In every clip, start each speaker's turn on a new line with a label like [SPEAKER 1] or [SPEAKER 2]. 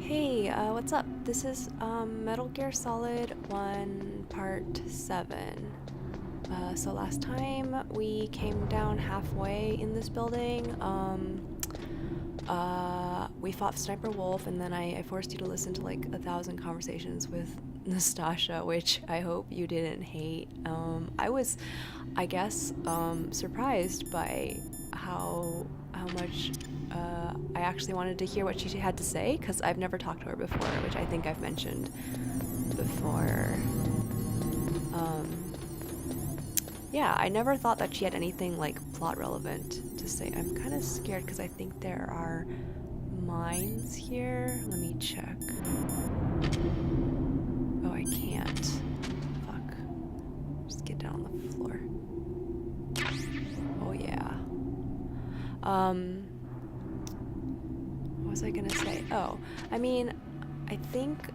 [SPEAKER 1] Hey, what's up? This is Metal Gear Solid 1 Part 7. So last time we came down halfway in this building. We fought Sniper Wolf, and then I forced you to listen to like 1,000 conversations with Nastasha, which I hope you didn't hate. I was, I guess, surprised by how much I actually wanted to hear what she had to say, because I've never talked to her before, which I think I've mentioned before. Yeah, I never thought that she had anything like plot relevant to say. I'm kind of scared because I think there are mines here. Let me check. Oh, I can't. Fuck. Just get down on the floor. Oh yeah. What was I gonna say? Oh, I mean, I think,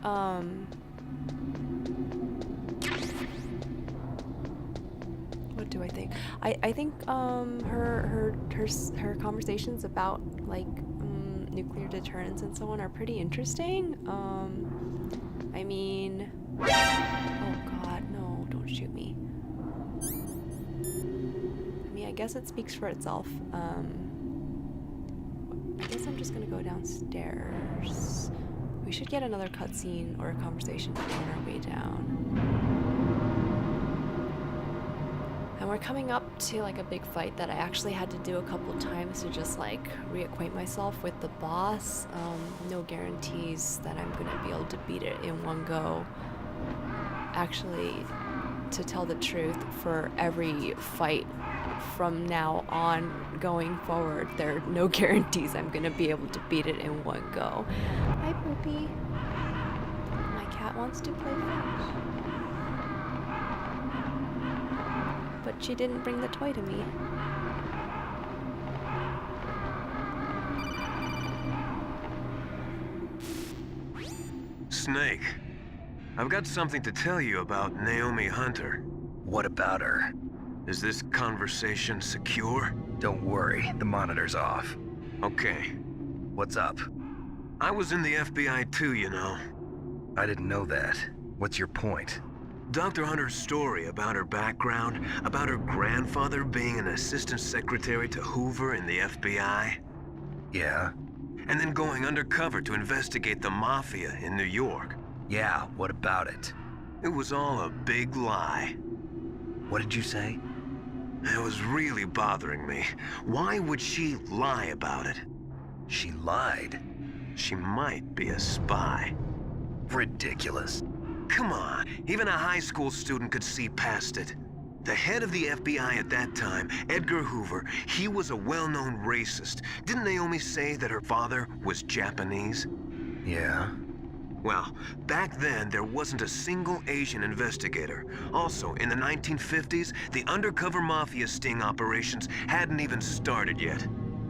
[SPEAKER 1] what do I think? I think, her conversations about, like, nuclear deterrence and so on are pretty interesting. I mean, oh god, no, don't shoot me. I mean, I guess it speaks for itself. I guess I'm just gonna go downstairs. We should get another cutscene or a conversation on our way down. And we're coming up to like a big fight that I actually had to do a couple times to just like reacquaint myself with the boss. No guarantees that I'm gonna be able to beat it in one go. Actually, to tell the truth, for every fight from now on going forward, there are no guarantees I'm gonna be able to beat it in one go. Hi, Poopy. My cat wants to play fetch. But she didn't bring the toy to me.
[SPEAKER 2] Snake, I've got something to tell you about Naomi Hunter.
[SPEAKER 3] What about her?
[SPEAKER 2] Is this conversation secure?
[SPEAKER 3] Don't worry, the monitor's off.
[SPEAKER 2] Okay.
[SPEAKER 3] What's up?
[SPEAKER 2] I was in the FBI too, you know.
[SPEAKER 3] I didn't know that. What's your point?
[SPEAKER 2] Dr. Hunter's story about her background, about her grandfather being an assistant secretary to Hoover in the FBI.
[SPEAKER 3] Yeah?
[SPEAKER 2] And then going undercover to investigate the mafia in New York.
[SPEAKER 3] Yeah, what about it?
[SPEAKER 2] It was all a big lie.
[SPEAKER 3] What did you say?
[SPEAKER 2] It was really bothering me. Why would she lie about it?
[SPEAKER 3] She lied?
[SPEAKER 2] She might be a spy.
[SPEAKER 3] Ridiculous.
[SPEAKER 2] Come on, even a high school student could see past it. The head of the FBI at that time, Edgar Hoover, he was a well-known racist. Didn't Naomi say that her father was Japanese?
[SPEAKER 3] Yeah?
[SPEAKER 2] Well, back then, there wasn't a single Asian investigator. Also, in the 1950s, the undercover mafia sting operations hadn't even started yet.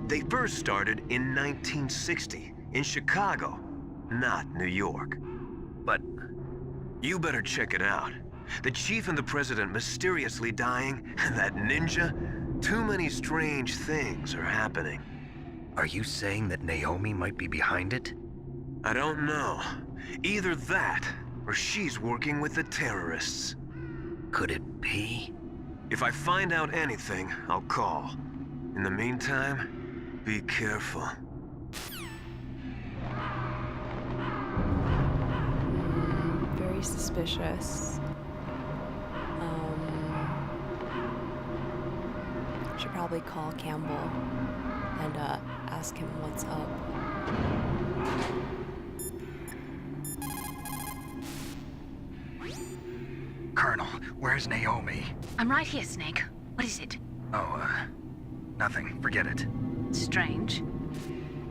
[SPEAKER 2] They first started in 1960, in Chicago, not New York.
[SPEAKER 3] But
[SPEAKER 2] you better check it out. The chief and the president mysteriously dying, and that ninja? Too many strange things are happening.
[SPEAKER 3] are you saying that Naomi might be behind it?
[SPEAKER 2] I don't know. Either that, or she's working with the terrorists.
[SPEAKER 3] Could it be?
[SPEAKER 2] If I find out anything, I'll call. In the meantime, be careful.
[SPEAKER 1] Very suspicious. Should probably call Campbell and ask him what's up.
[SPEAKER 3] Colonel, where's Naomi?
[SPEAKER 4] I'm right here, Snake. What is it?
[SPEAKER 3] Oh, nothing. Forget it.
[SPEAKER 4] Strange.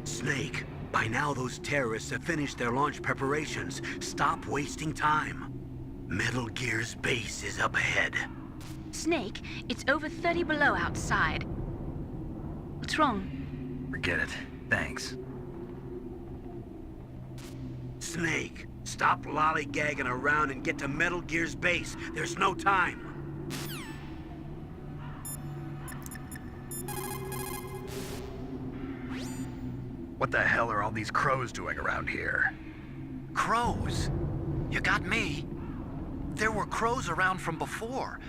[SPEAKER 5] Snake, by now those terrorists have finished their launch preparations. Stop wasting time. Metal Gear's base is up ahead.
[SPEAKER 4] Snake, it's over 30 below outside. What's wrong?
[SPEAKER 3] Forget it. Thanks.
[SPEAKER 5] Snake, stop lollygagging around and get to Metal Gear's base. There's no time.
[SPEAKER 3] What the hell are all these crows doing around here?
[SPEAKER 6] Crows. You got me. There were crows around from before,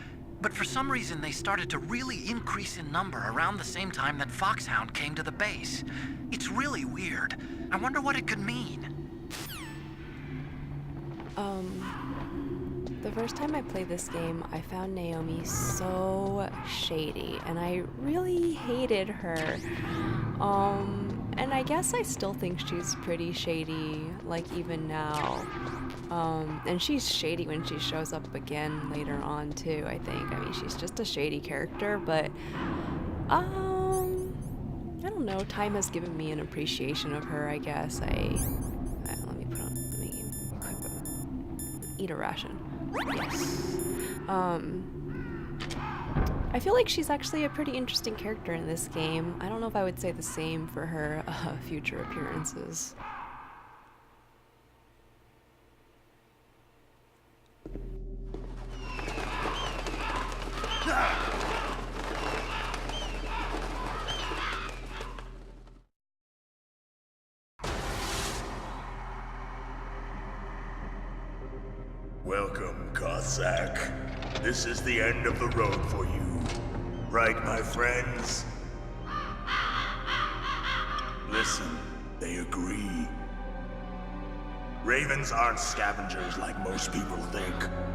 [SPEAKER 6] but for some reason they started to really increase in number around the same time that Foxhound came to the base. It's really weird. I wonder what it could mean.
[SPEAKER 1] The first time I played this game, I found Naomi so shady, and I really hated her. And I guess I still think she's pretty shady, like even now. And she's shady when she shows up again later on too, I think. I mean, she's just a shady character, but I don't know, time has given me an appreciation of her, I guess. Let me eat a ration. Yes. I feel like she's actually a pretty interesting character in this game. I don't know if I would say the same for her future appearances.
[SPEAKER 7] Welcome, Cossack. This is the end of the road for you. Right, my friends? Listen, they agree. Ravens aren't scavengers like most people think.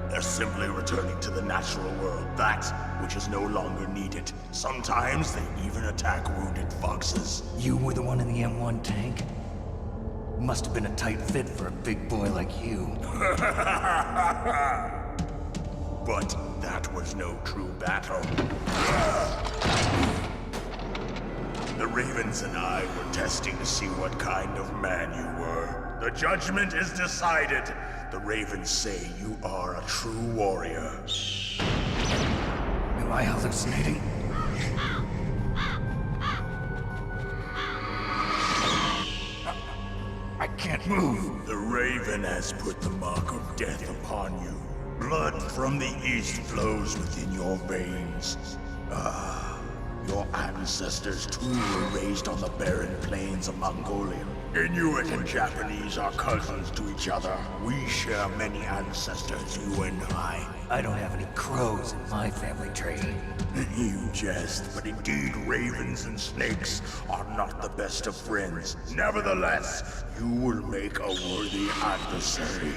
[SPEAKER 7] They're simply returning to the natural world, that which is no longer needed. Sometimes they even attack wounded foxes.
[SPEAKER 3] You were the one in the M1 tank? Must have been a tight fit for a big boy like you.
[SPEAKER 7] But that was no true battle. The Ravens and I were testing to see what kind of man you were. The judgment is decided. The Ravens say you are a true warrior.
[SPEAKER 3] Am I hallucinating? I can't move.
[SPEAKER 7] The Raven has put the mark of death upon you. Blood from the east flows within your veins. Your ancestors too were raised on the barren plains of Mongolia. Inuit and Japanese are cousins to each other. We share many ancestors, you and I.
[SPEAKER 3] I don't have any crows in my family tree.
[SPEAKER 7] You jest, but indeed ravens and snakes are not the best of friends. Nevertheless, you will make a worthy adversary.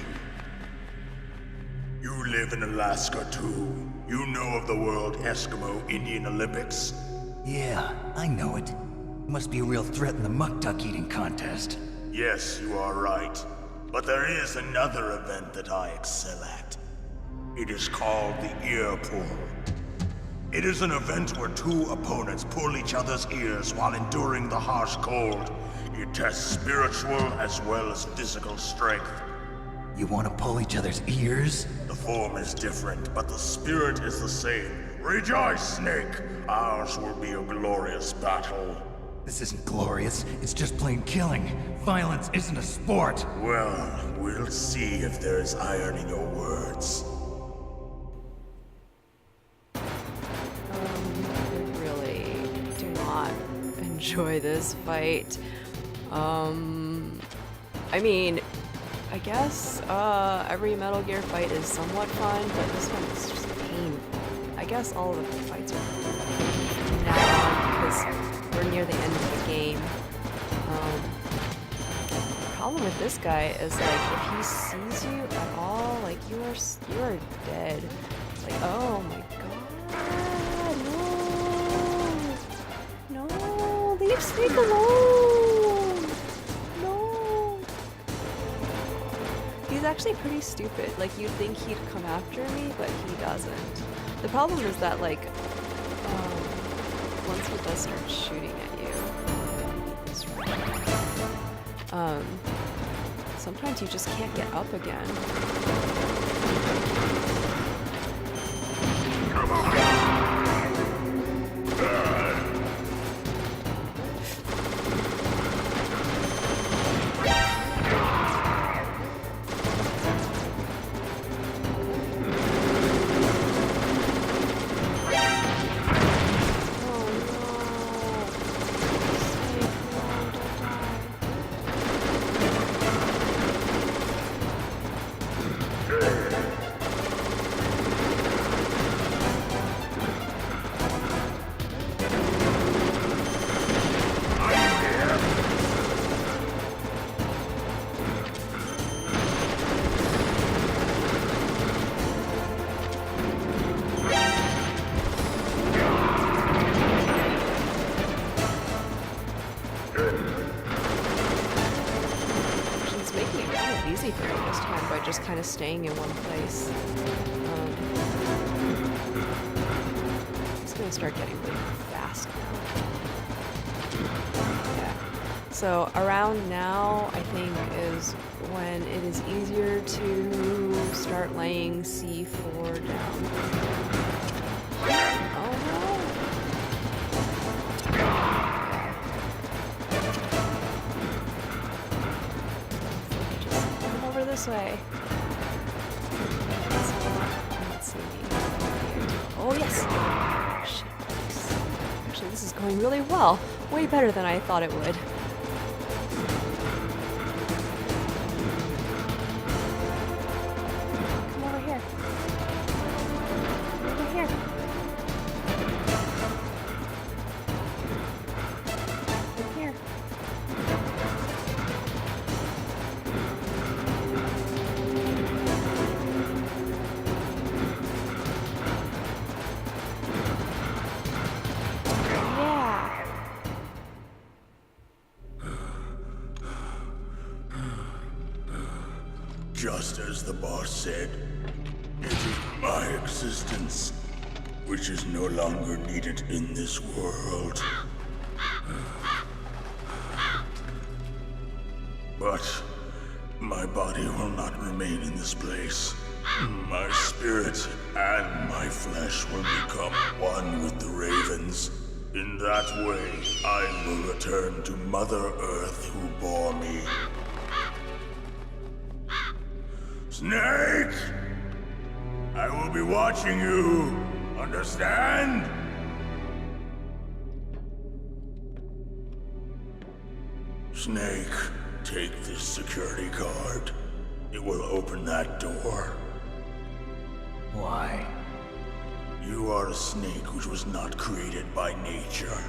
[SPEAKER 7] You live in Alaska too. You know of the World Eskimo Indian Olympics?
[SPEAKER 3] Yeah, I know it. Must be a real threat in the muck-duck eating contest.
[SPEAKER 7] Yes, you are right. But there is another event that I excel at. It is called the ear pull. It is an event where two opponents pull each other's ears while enduring the harsh cold. It tests spiritual as well as physical strength.
[SPEAKER 3] You want to pull each other's ears?
[SPEAKER 7] The form is different, but the spirit is the same. Rejoice, Snake! Ours will be a glorious battle.
[SPEAKER 3] This isn't glorious, it's just plain killing. Violence isn't a sport.
[SPEAKER 7] Well, we'll see if there's iron in your words.
[SPEAKER 1] I really do not enjoy this fight. I mean, I guess every Metal Gear fight is somewhat fun, but this one is just painful. I guess all of the fights are now because we're near the end of the game. The problem with this guy is like if he sees you at all, like you are dead. Like, oh my god, no, leave Snake alone. No. He's actually pretty stupid. Like you'd think he'd come after me, but he doesn't. The problem is that like once he does start shooting at you, sometimes you just can't get up again.
[SPEAKER 7] Come on!
[SPEAKER 1] kind of easy for me this time by just kind of staying in one place. It's gonna start getting really fast now. Yeah. So around now, I think, is when it is easier to start laying C4 down. Oh no! Just come over this way. Let's see. Oh yes! Shit. Actually, this is going really well. Way better than I thought it would. Come over here. Over here. Over here. Yeah.
[SPEAKER 7] Just as the boss said, it is my existence which is no longer needed in this world. But my body will not remain in this place. My spirit and my flesh will become one with the ravens. In that way, I will return to Mother Earth who bore me. Snake! I will be watching you. Understand? Snake, take this security card. It will open that door.
[SPEAKER 3] Why?
[SPEAKER 7] You are a snake which was not created by nature.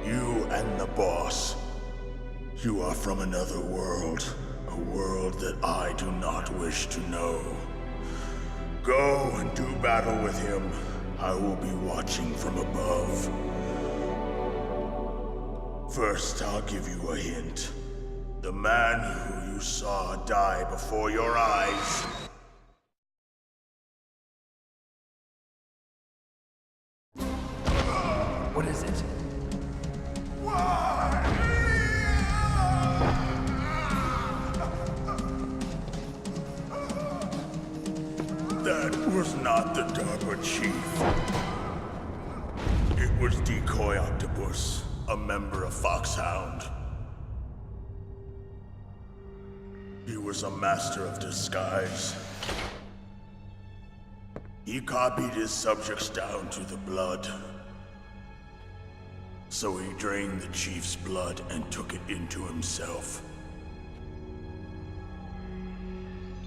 [SPEAKER 7] You and the boss. You are from another world. A world that I do not wish to know. Go and do battle with him. I will be watching from above. First, I'll give you a hint. The man who you saw die before your eyes.
[SPEAKER 3] What is it?
[SPEAKER 7] That was not the DARPA chief. It was Decoy Octopus, a member of Foxhound. He was a master of disguise. He copied his subjects down to the blood. So he drained the chief's blood and took it into himself.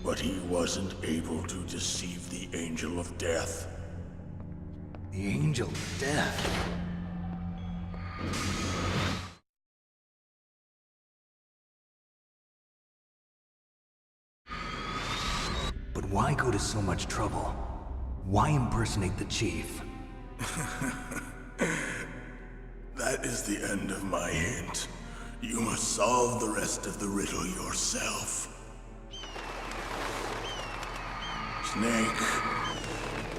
[SPEAKER 7] But he wasn't able to deceive the Angel of Death.
[SPEAKER 3] The Angel of Death. But why go to so much trouble? Why impersonate the chief?
[SPEAKER 7] That is the end of my hint. You must solve the rest of the riddle yourself. Snake,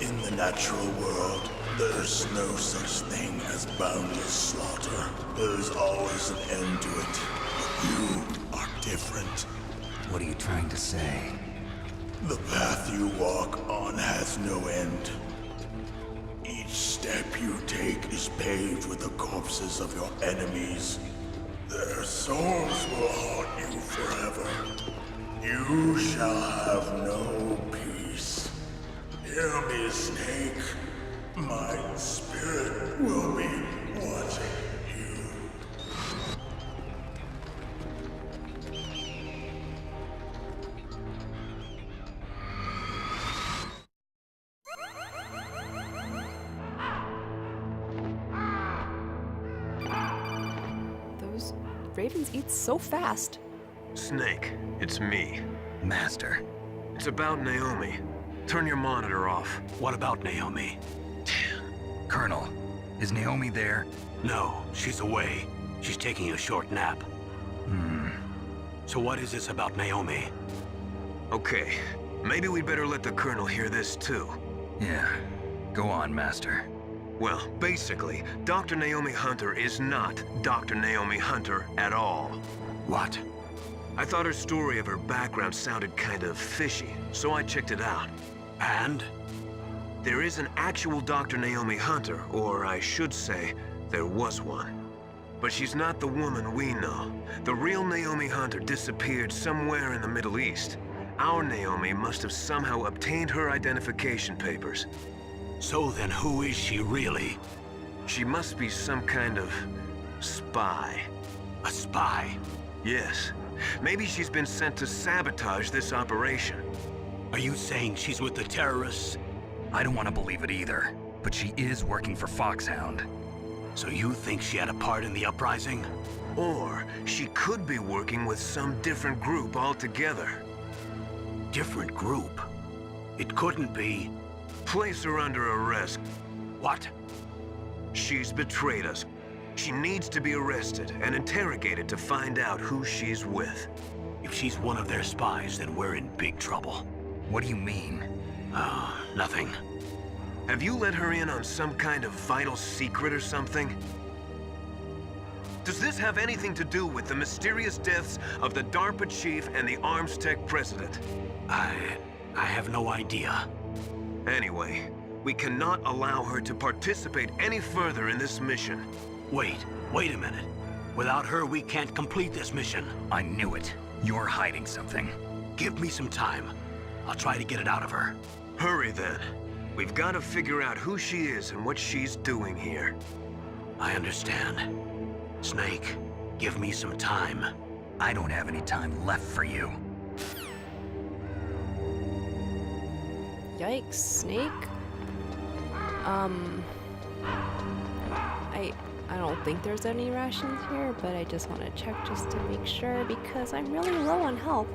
[SPEAKER 7] in the natural world, there's no such thing as boundless slaughter. There is always an end to it. But you are different.
[SPEAKER 3] What are you trying to say?
[SPEAKER 7] The path you walk on has no end. Each step you take is paved with the corpses of your enemies. Their souls will haunt you forever. You shall have no peace. Hear me, Snake. My spirit will be watching you.
[SPEAKER 1] Those ravens eat so fast.
[SPEAKER 2] Snake, it's me.
[SPEAKER 3] Master.
[SPEAKER 2] It's about Naomi. Turn your monitor off.
[SPEAKER 5] What about Naomi?
[SPEAKER 3] Colonel, is Naomi there?
[SPEAKER 5] No, she's away. She's taking a short nap. So what is this about Naomi?
[SPEAKER 2] Okay, maybe we'd better let the Colonel hear this too.
[SPEAKER 3] Yeah. Go on, Master.
[SPEAKER 2] Well, basically, Dr. Naomi Hunter is not Dr. Naomi Hunter at all.
[SPEAKER 5] What?
[SPEAKER 2] I thought her story of her background sounded kind of fishy, so I checked it out.
[SPEAKER 5] And?
[SPEAKER 2] There is an actual Dr. Naomi Hunter, or I should say, there was one. But she's not the woman we know. The real Naomi Hunter disappeared somewhere in the Middle East. Our Naomi must have somehow obtained her identification papers.
[SPEAKER 5] So then who is she really?
[SPEAKER 2] She must be some kind of spy.
[SPEAKER 5] A spy?
[SPEAKER 2] Yes. Maybe she's been sent to sabotage this operation.
[SPEAKER 5] Are you saying she's with the terrorists?
[SPEAKER 3] I don't want to believe it either, but she is working for Foxhound.
[SPEAKER 5] So you think she had a part in the uprising?
[SPEAKER 2] Or she could be working with some different group altogether.
[SPEAKER 5] Different group? It couldn't be...
[SPEAKER 2] Place her under arrest.
[SPEAKER 5] What?
[SPEAKER 2] She's betrayed us. She needs to be arrested and interrogated to find out who she's with.
[SPEAKER 5] If she's one of their spies, then we're in big trouble.
[SPEAKER 3] What do you mean?
[SPEAKER 5] Oh, nothing.
[SPEAKER 2] Have you let her in on some kind of vital secret or something? Does this have anything to do with the mysterious deaths of the DARPA chief and the Arms Tech president?
[SPEAKER 5] I have no idea.
[SPEAKER 2] Anyway, we cannot allow her to participate any further in this mission.
[SPEAKER 5] Wait a minute. Without her, we can't complete this mission.
[SPEAKER 3] I knew it. You're hiding something.
[SPEAKER 5] Give me some time. I'll try to get it out of her.
[SPEAKER 2] Hurry then. We've got to figure out who she is and what she's doing here.
[SPEAKER 5] I understand. Snake, give me some time.
[SPEAKER 3] I don't have any time left for you.
[SPEAKER 1] Yikes, Snake. I don't think there's any rations here, but I just want to check just to make sure because I'm really low on health.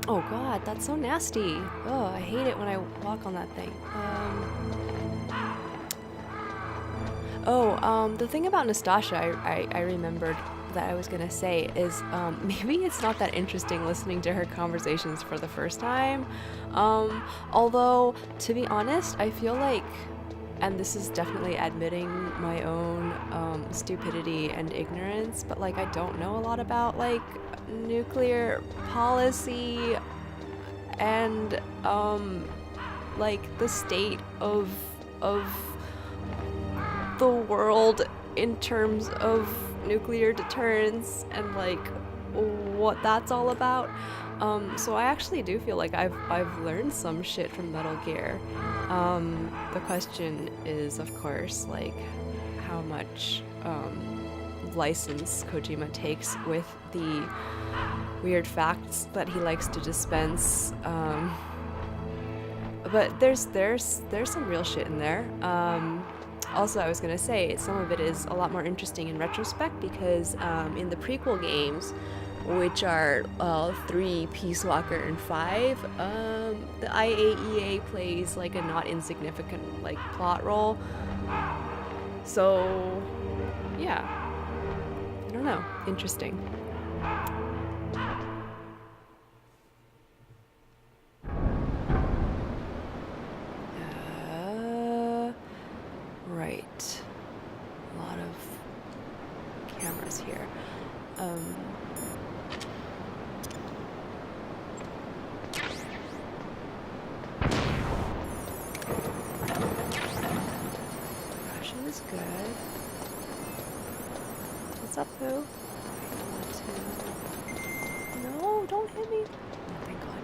[SPEAKER 1] Oh god, that's so nasty. Oh, I hate it when I walk on that thing. The thing about Nastasha I remembered that I was gonna say is maybe it's not that interesting listening to her conversations for the first time. Although, to be honest, I feel like, and this is definitely admitting my own stupidity and ignorance, but like I don't know a lot about like nuclear policy and like the state of the world in terms of nuclear deterrence and like what that's all about. So I actually do feel like I've learned some shit from Metal Gear. The question is, of course, like how much license Kojima takes with the weird facts that he likes to dispense. But there's some real shit in there. Also, I was gonna say, some of it is a lot more interesting in retrospect because in the prequel games, which are 3, Peace Walker, and 5, the IAEA plays like a not insignificant like plot role. So, yeah, I don't know, interesting. Right. A lot of cameras here. Ration is good. What's up, Pooh? No, don't hit me. Oh, thank God.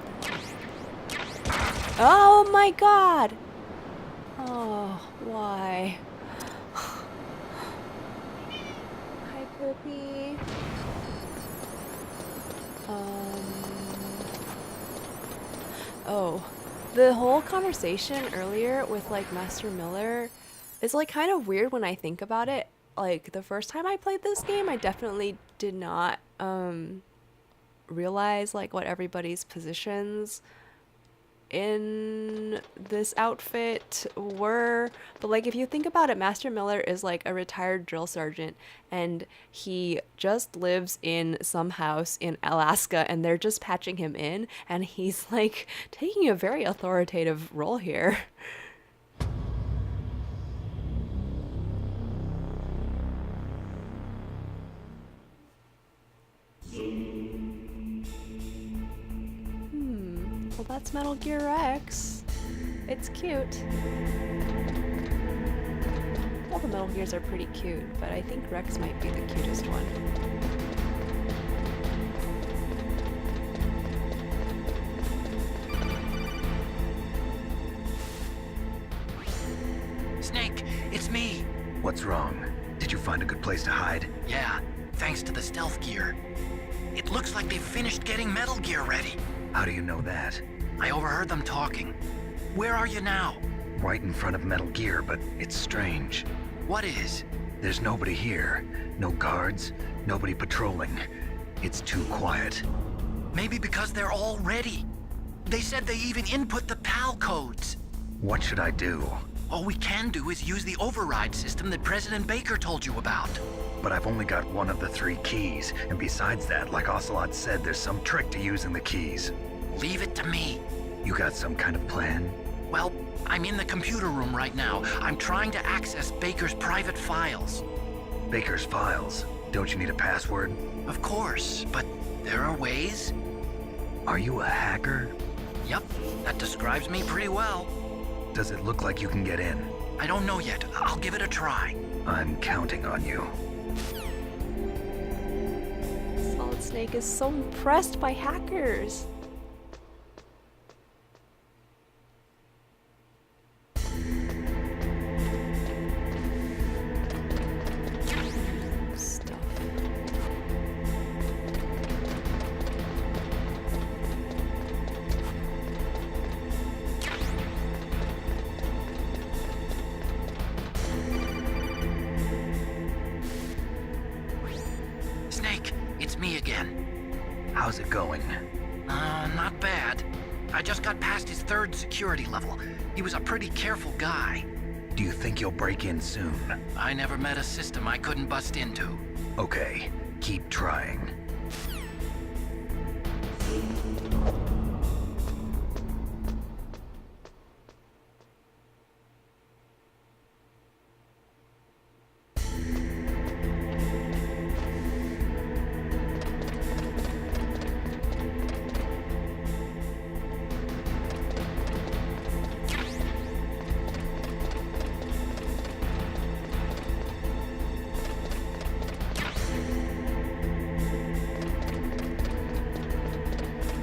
[SPEAKER 1] Oh my God! Oh, why? Hi, Poopy. Oh, the whole conversation earlier with like Master Miller is like kind of weird when I think about it. Like the first time I played this game, I definitely did not realize like what everybody's positions in this outfit were, but like if you think about it, Master Miller is like a retired drill sergeant and he just lives in some house in Alaska and they're just patching him in and he's like taking a very authoritative role here. Well, that's Metal Gear X. It's cute. All the Metal Gears are pretty cute, but I think Rex might be the cutest one.
[SPEAKER 6] Snake, it's me.
[SPEAKER 2] What's wrong? Did you find a good place to hide?
[SPEAKER 6] Yeah, thanks to the stealth gear. It looks like they've finished getting Metal Gear ready.
[SPEAKER 2] How do you know that?
[SPEAKER 6] I overheard them talking. Where are you now?
[SPEAKER 2] Right in front of Metal Gear, but it's strange.
[SPEAKER 6] What is?
[SPEAKER 2] There's nobody here. No guards, nobody patrolling. It's too quiet.
[SPEAKER 6] Maybe because they're all ready. They said they even input the PAL codes.
[SPEAKER 2] What should I do?
[SPEAKER 6] All we can do is use the override system that President Baker told you about.
[SPEAKER 2] But I've only got one of the 3 keys, and besides that, like Ocelot said, there's some trick to using the keys.
[SPEAKER 6] Leave it to me.
[SPEAKER 2] You got some kind of plan?
[SPEAKER 6] Well, I'm in the computer room right now. I'm trying to access Baker's private files.
[SPEAKER 2] Baker's files? Don't you need a password?
[SPEAKER 6] Of course, but there are ways.
[SPEAKER 2] Are you a hacker?
[SPEAKER 6] Yep, that describes me pretty well.
[SPEAKER 2] Does it look like you can get in?
[SPEAKER 6] I don't know yet. I'll give it a try.
[SPEAKER 2] I'm counting on you.
[SPEAKER 1] Solid Snake is so impressed by hackers. Stuff.
[SPEAKER 6] Snake, it's me again.
[SPEAKER 2] How's it going?
[SPEAKER 6] Not bad. I just got past his 3rd security level. He was a pretty careful guy.
[SPEAKER 2] Do you think you'll break in soon?
[SPEAKER 6] I never met a system I couldn't bust into.
[SPEAKER 2] Okay, keep trying.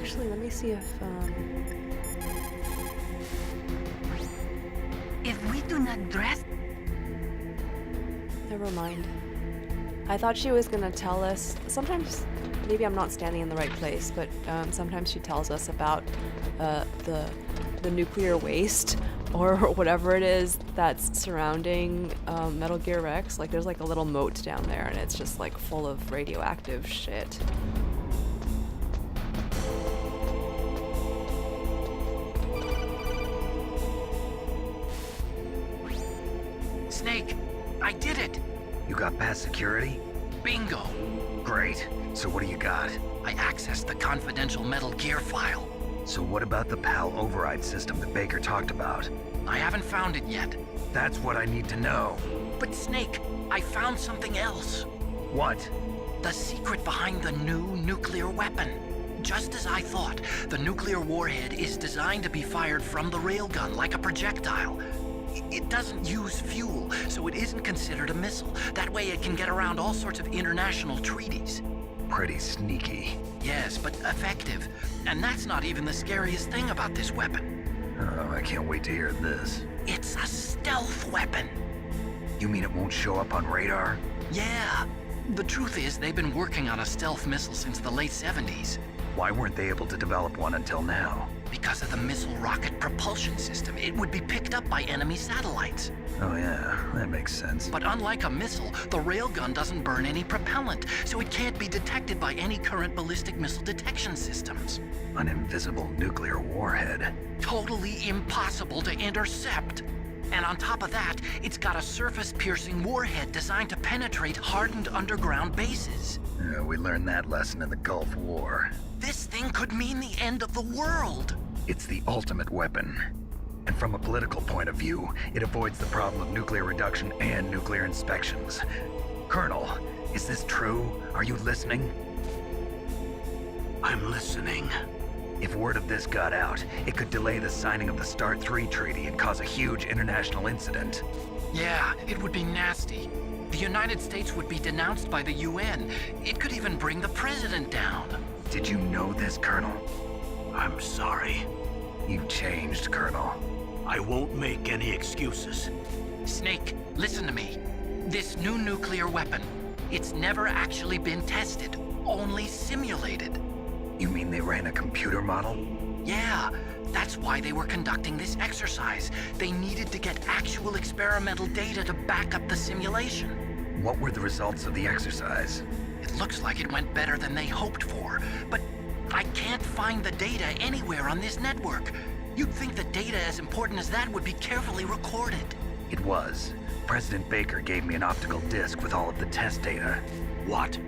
[SPEAKER 1] Actually, let me see if
[SPEAKER 4] If we do not dress,
[SPEAKER 1] never mind. I thought she was gonna tell us. Sometimes, maybe I'm not standing in the right place, but sometimes she tells us about the nuclear waste or whatever it is that's surrounding Metal Gear Rex. Like there's like a little moat down there, and it's just like full of radioactive shit.
[SPEAKER 6] Snake, I did it!
[SPEAKER 2] You got past security?
[SPEAKER 6] Bingo!
[SPEAKER 2] Great. So what do you got?
[SPEAKER 6] I accessed the confidential Metal Gear file.
[SPEAKER 2] So what about the PAL override system that Baker talked about?
[SPEAKER 6] I haven't found it yet.
[SPEAKER 2] That's what I need to know.
[SPEAKER 6] But Snake, I found something else.
[SPEAKER 2] What?
[SPEAKER 6] The secret behind the new nuclear weapon. Just as I thought, the nuclear warhead is designed to be fired from the railgun like a projectile. It doesn't use fuel, so it isn't considered a missile. That way it can get around all sorts of international treaties.
[SPEAKER 2] Pretty sneaky.
[SPEAKER 6] Yes, but effective. And that's not even the scariest thing about this weapon.
[SPEAKER 2] Oh, I can't wait to hear this.
[SPEAKER 6] It's a stealth weapon.
[SPEAKER 2] You mean it won't show up on radar?
[SPEAKER 6] Yeah. The truth is, they've been working on a stealth missile since the late 70s.
[SPEAKER 2] Why weren't they able to develop one until now?
[SPEAKER 6] Because of the missile rocket propulsion system, it would be picked up by enemy satellites.
[SPEAKER 8] Oh yeah, that makes sense.
[SPEAKER 6] But unlike a missile, the railgun doesn't burn any propellant, so it can't be detected by any current ballistic missile detection systems.
[SPEAKER 8] An invisible nuclear warhead.
[SPEAKER 6] Totally impossible to intercept. And on top of that, it's got a surface-piercing warhead designed to penetrate hardened underground bases.
[SPEAKER 8] Yeah, we learned that lesson in the Gulf War.
[SPEAKER 6] This thing could mean the end of the world.
[SPEAKER 8] It's the ultimate weapon. And from a political point of view, it avoids the problem of nuclear reduction and nuclear inspections. Colonel, is this true? Are you listening?
[SPEAKER 5] I'm listening.
[SPEAKER 8] If word of this got out, it could delay the signing of the START 3 treaty and cause a huge international incident.
[SPEAKER 6] Yeah, it would be nasty. The United States would be denounced by the UN. It could even bring the president down.
[SPEAKER 8] Did you know this, Colonel?
[SPEAKER 5] I'm sorry.
[SPEAKER 8] You changed, Colonel.
[SPEAKER 5] I won't make any excuses.
[SPEAKER 6] Snake, listen to me. This new nuclear weapon, it's never actually been tested, only simulated.
[SPEAKER 8] You mean they ran a computer model?
[SPEAKER 6] Yeah, that's why they were conducting this exercise. They needed to get actual experimental data to back up the simulation.
[SPEAKER 8] What were the results of the exercise?
[SPEAKER 6] It looks like it went better than they hoped for, but I can't find the data anywhere on this network. You'd think the data as important as that would be carefully recorded.
[SPEAKER 8] It was. President Baker gave me an optical disc with all of the test data.
[SPEAKER 5] What?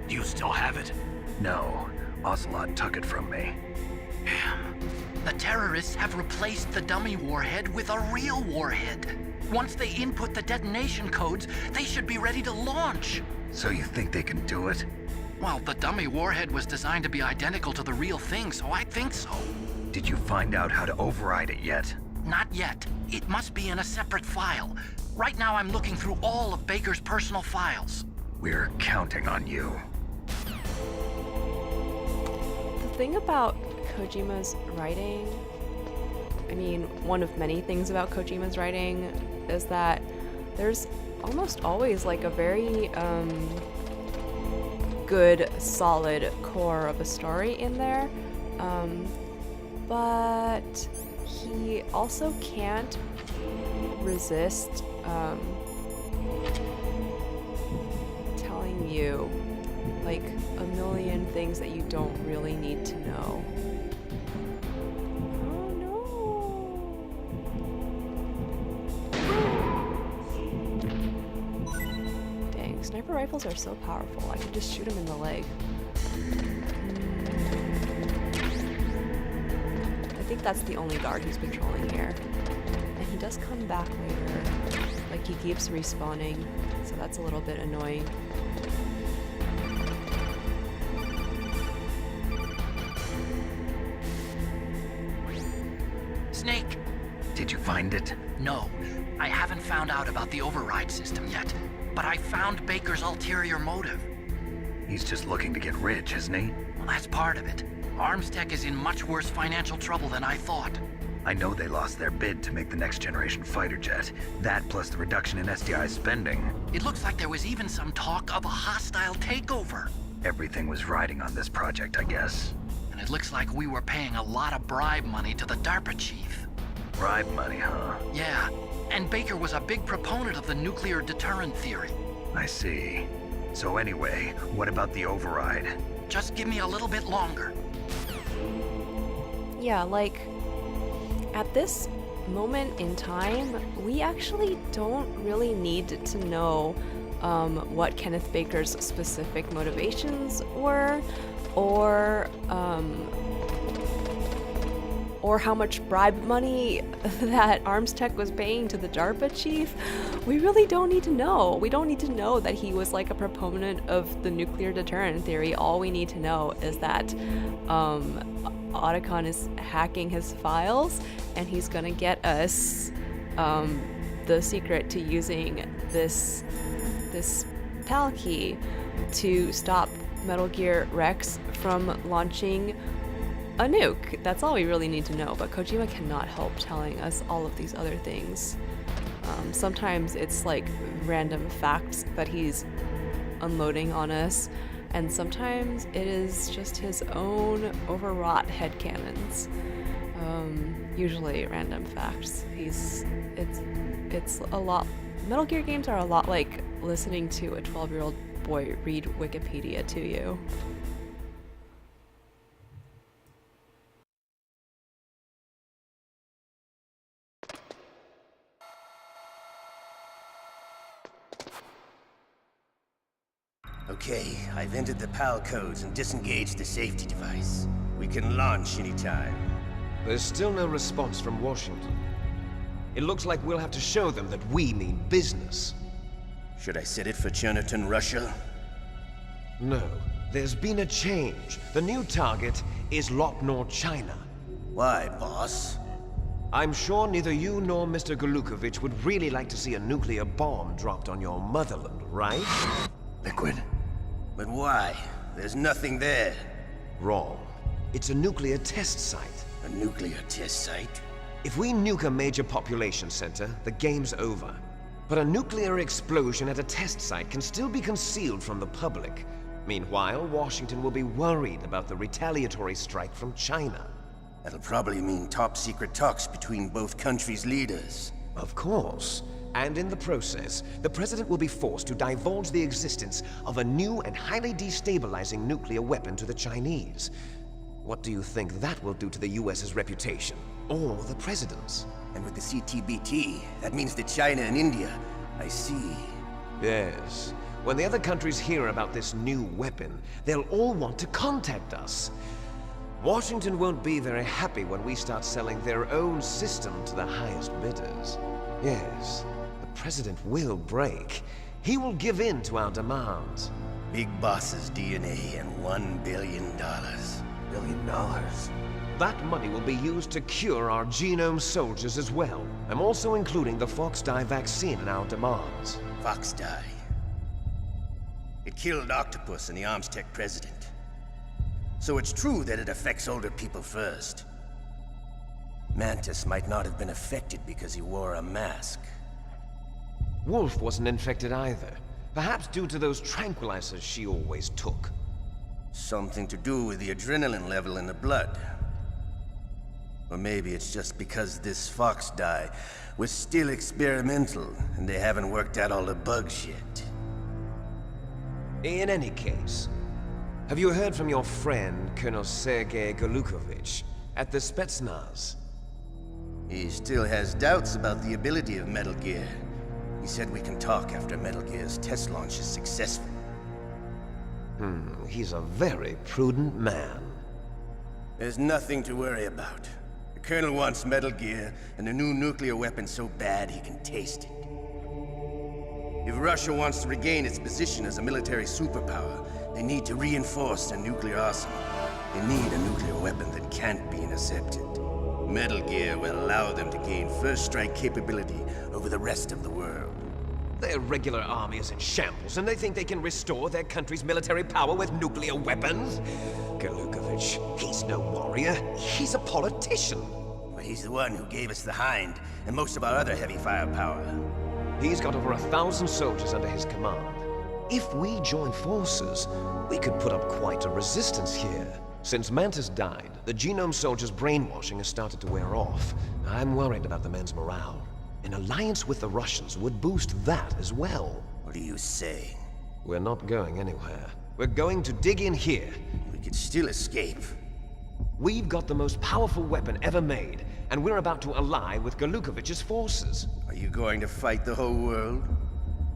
[SPEAKER 5] Do you still have it?
[SPEAKER 8] No, Ocelot took it from me.
[SPEAKER 5] Damn.
[SPEAKER 6] The terrorists have replaced the dummy warhead with a real warhead. Once they input the detonation codes, they should be ready to launch.
[SPEAKER 8] So you think they can do it?
[SPEAKER 6] Well, the dummy warhead was designed to be identical to the real thing, so I think so.
[SPEAKER 8] Did you find out how to override it yet?
[SPEAKER 6] Not yet. It must be in a separate file. Right now I'm looking through all of Baker's personal files.
[SPEAKER 8] We're counting on you.
[SPEAKER 1] The thing about Kojima's writing, I mean, one of many things about Kojima's writing is that there's almost always like a very good, solid core of a story in there. But he also can't resist telling you like a million things that you don't really need to know. Oh no. Dang, sniper rifles are so powerful. I could just shoot him in the leg. I think that's the only guard who's patrolling here. And he does come back later. Like, he keeps respawning, so that's a little bit annoying.
[SPEAKER 6] Snake!
[SPEAKER 8] Did you find it?
[SPEAKER 6] No, I haven't found out about the override system yet. But I found Baker's ulterior motive.
[SPEAKER 8] He's just looking to get rich, isn't he?
[SPEAKER 6] Well, that's part of it. Armstech is in much worse financial trouble than I thought.
[SPEAKER 8] I know they lost their bid to make the next generation fighter jet. That plus the reduction in SDI spending.
[SPEAKER 6] It looks like there was even some talk of a hostile takeover.
[SPEAKER 8] Everything was riding on this project, I guess.
[SPEAKER 6] And it looks like we were paying a lot of bribe money to the DARPA chief.
[SPEAKER 8] Bribe money, huh?
[SPEAKER 6] Yeah, and Baker was a big proponent of the nuclear deterrent theory.
[SPEAKER 8] I see. So anyway, what about the override?
[SPEAKER 6] Just give me a little bit longer.
[SPEAKER 1] Yeah, like, at this moment in time, we actually don't really need to know what Kenneth Baker's specific motivations were, or how much bribe money that Armstech was paying to the DARPA chief. We really don't need to know. We don't need to know that he was like a proponent of the nuclear deterrent theory. All we need to know is that Otacon is hacking his files, and he's gonna get us the secret to using this PAL key to stop Metal Gear Rex from launching a nuke. That's all we really need to know, but Kojima cannot help telling us all of these other things. Sometimes it's like random facts that he's unloading on us, and sometimes it is just his own overwrought headcanons. Usually random facts. It's a lot. Metal Gear games are a lot like listening to a 12-year-old boy read Wikipedia to you.
[SPEAKER 9] Okay, I've entered the PAL codes and disengaged the safety device. We can launch anytime.
[SPEAKER 10] There's still no response from Washington. It looks like we'll have to show them that we mean business.
[SPEAKER 9] Should I set it for Cherniton, Russia?
[SPEAKER 10] No, there's been a change. The new target is Lopnor, China.
[SPEAKER 9] Why, boss?
[SPEAKER 10] I'm sure neither you nor Mr. Golukovich would really like to see a nuclear bomb dropped on your motherland, right?
[SPEAKER 3] Liquid.
[SPEAKER 9] But why? There's nothing there.
[SPEAKER 10] Wrong. It's a nuclear test site.
[SPEAKER 9] A nuclear test site?
[SPEAKER 10] If we nuke a major population center, the game's over. But a nuclear explosion at a test site can still be concealed from the public. Meanwhile, Washington will be worried about the retaliatory strike from China.
[SPEAKER 9] That'll probably mean top-secret talks between both countries' leaders.
[SPEAKER 10] Of course. And in the process, the President will be forced to divulge the existence of a new and highly destabilizing nuclear weapon to the Chinese. What do you think that will do to the US's reputation? Or the President's?
[SPEAKER 9] And with the CTBT, that means that China and India. I see.
[SPEAKER 10] Yes. When the other countries hear about this new weapon, they'll all want to contact us. Washington won't be very happy when we start selling their own system to the highest bidders. Yes, the President will break. He will give in to our demands.
[SPEAKER 9] Big Boss's DNA and $1 billion.
[SPEAKER 3] $1 billion?
[SPEAKER 10] That money will be used to cure our genome soldiers as well. I'm also including the FOXDIE vaccine in our demands.
[SPEAKER 9] FOXDIE. It killed Octopus and the Armstech president. So it's true that it affects older people first. Mantis might not have been affected because he wore a mask.
[SPEAKER 10] Wolf wasn't infected either. Perhaps due to those tranquilizers she always took.
[SPEAKER 9] Something to do with the adrenaline level in the blood. Or maybe it's just because this FOXDIE was still experimental and they haven't worked out all the bugs yet.
[SPEAKER 10] In any case, have you heard from your friend, Colonel Sergei Golukovich, at the Spetsnaz?
[SPEAKER 9] He still has doubts about the ability of Metal Gear. He said we can talk after Metal Gear's test launch is successful.
[SPEAKER 10] He's a very prudent man.
[SPEAKER 9] There's nothing to worry about. The Colonel wants Metal Gear and a new nuclear weapon so bad he can taste it. If Russia wants to regain its position as a military superpower, they need to reinforce their nuclear arsenal. They need a nuclear weapon that can't be intercepted. Metal Gear will allow them to gain first strike capability over the rest of the world.
[SPEAKER 10] Their regular army is in shambles, and they think they can restore their country's military power with nuclear weapons? Golukovich, he's no warrior. He's a politician.
[SPEAKER 9] Well, he's the one who gave us the Hind and most of our other heavy firepower.
[SPEAKER 10] He's got over 1,000 soldiers under his command. If we join forces, we could put up quite a resistance here. Since Mantis died, the genome soldiers' brainwashing has started to wear off. I'm worried about the men's morale. An alliance with the Russians would boost that as well.
[SPEAKER 9] What are you saying?
[SPEAKER 10] We're not going anywhere. We're going to dig in here.
[SPEAKER 9] We could still escape.
[SPEAKER 10] We've got the most powerful weapon ever made, and we're about to ally with Golukovich's forces.
[SPEAKER 9] Are you going to fight the whole world?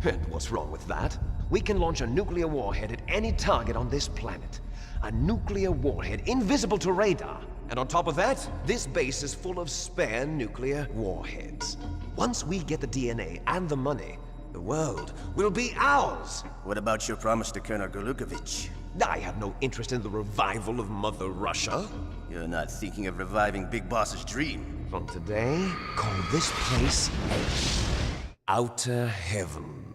[SPEAKER 10] And what's wrong with that? We can launch a nuclear warhead at any target on this planet. A nuclear warhead invisible to radar. And on top of that, this base is full of spare nuclear warheads. Once we get the DNA and the money, the world will be ours!
[SPEAKER 9] What about your promise to Colonel Golukovich?
[SPEAKER 10] I have no interest in the revival of Mother Russia.
[SPEAKER 9] You're not thinking of reviving Big Boss's dream.
[SPEAKER 10] From today, call this place Outer Heaven.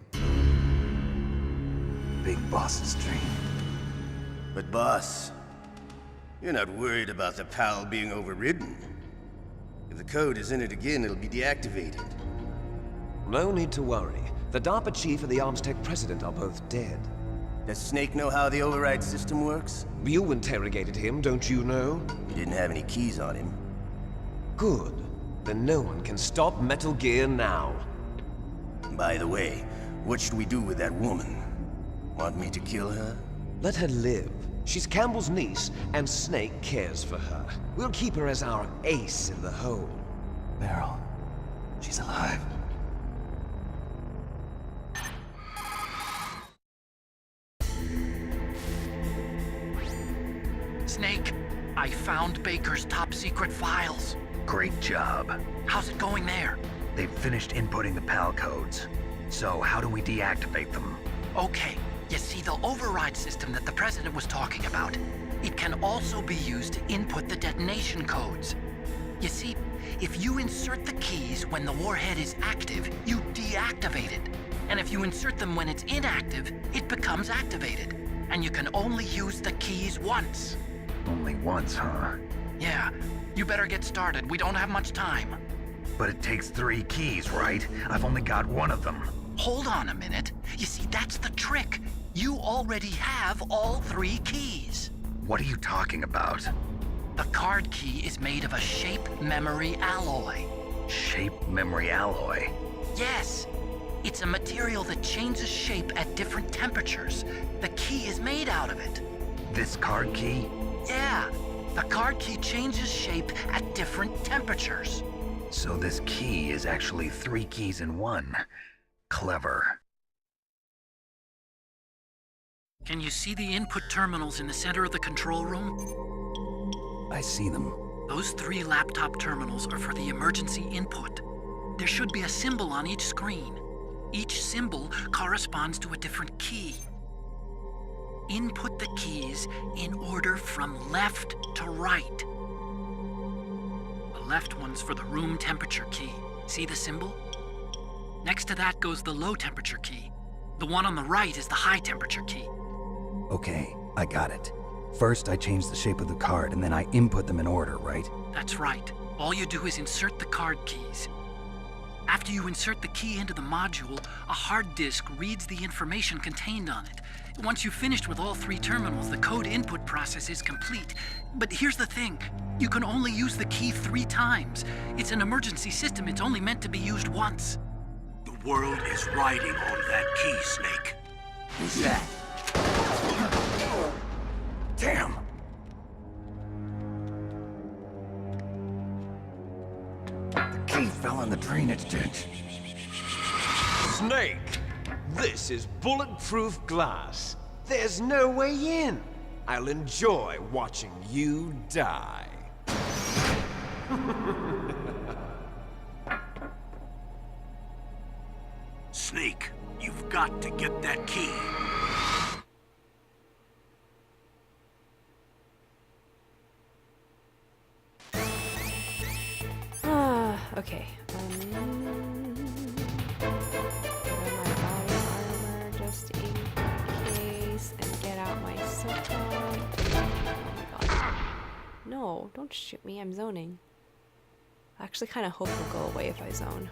[SPEAKER 3] Big Boss's dream.
[SPEAKER 9] But boss, you're not worried about the PAL being overridden. If the code is entered again, it'll be deactivated.
[SPEAKER 10] No need to worry. The DARPA chief and the Armstech president are both dead.
[SPEAKER 9] Does Snake know how the override system works?
[SPEAKER 10] You interrogated him, don't you know?
[SPEAKER 9] He didn't have any keys on him.
[SPEAKER 10] Good. Then no one can stop Metal Gear now.
[SPEAKER 9] By the way, what should we do with that woman? Want me to kill her?
[SPEAKER 10] Let her live. She's Campbell's niece, and Snake cares for her. We'll keep her as our ace in the hole.
[SPEAKER 3] Meryl, she's alive.
[SPEAKER 6] Snake, I found Baker's top secret files.
[SPEAKER 8] Great job.
[SPEAKER 6] How's it going there?
[SPEAKER 8] They've finished inputting the PAL codes. So how do we deactivate them?
[SPEAKER 6] Okay, you see the override system that the President was talking about. It can also be used to input the detonation codes. You see, if you insert the keys when the warhead is active, you deactivate it. And if you insert them when it's inactive, it becomes activated. And you can only use the keys once.
[SPEAKER 8] Only once, huh?
[SPEAKER 6] Yeah, you better get started. We don't have much time.
[SPEAKER 8] But it takes 3 keys, right? I've only got 1 of them.
[SPEAKER 6] Hold on a minute. You see, that's the trick. You already have all 3 keys.
[SPEAKER 8] What are you talking about?
[SPEAKER 6] The card key is made of a shape memory alloy.
[SPEAKER 8] Shape memory alloy?
[SPEAKER 6] Yes. It's a material that changes shape at different temperatures. The key is made out of it.
[SPEAKER 8] This card key?
[SPEAKER 6] Yeah. The card key changes shape at different temperatures.
[SPEAKER 8] So this key is actually 3 keys in 1. Clever.
[SPEAKER 6] Can you see the input terminals in the center of the control room?
[SPEAKER 3] I see them.
[SPEAKER 6] Those 3 laptop terminals are for the emergency input. There should be a symbol on each screen. Each symbol corresponds to a different key. Input the keys in order from left to right. The left one's for the room temperature key. See the symbol? Next to that goes the low temperature key. The one on the right is the high temperature key.
[SPEAKER 3] Okay, I got it. First, I change the shape of the card, and then I input them in order, right?
[SPEAKER 6] That's right. All you do is insert the card keys. After you insert the key into the module, a hard disk reads the information contained on it. Once you've finished with all 3 terminals, the code input process is complete. But here's the thing. You can only use the key 3 times. It's an emergency system. It's only meant to be used once.
[SPEAKER 5] The world is riding on that key, Snake.
[SPEAKER 9] Who's that?
[SPEAKER 3] Damn! The key fell in the drainage ditch.
[SPEAKER 10] Snake! This is bulletproof glass. There's no way in. I'll enjoy watching you die.
[SPEAKER 5] Snake, you've got to get that key.
[SPEAKER 1] Okay. Put on my body armor just in case, and get out my silicone. Oh my god. No, don't shoot me, I'm zoning. I actually kind of hope it'll go away if I zone.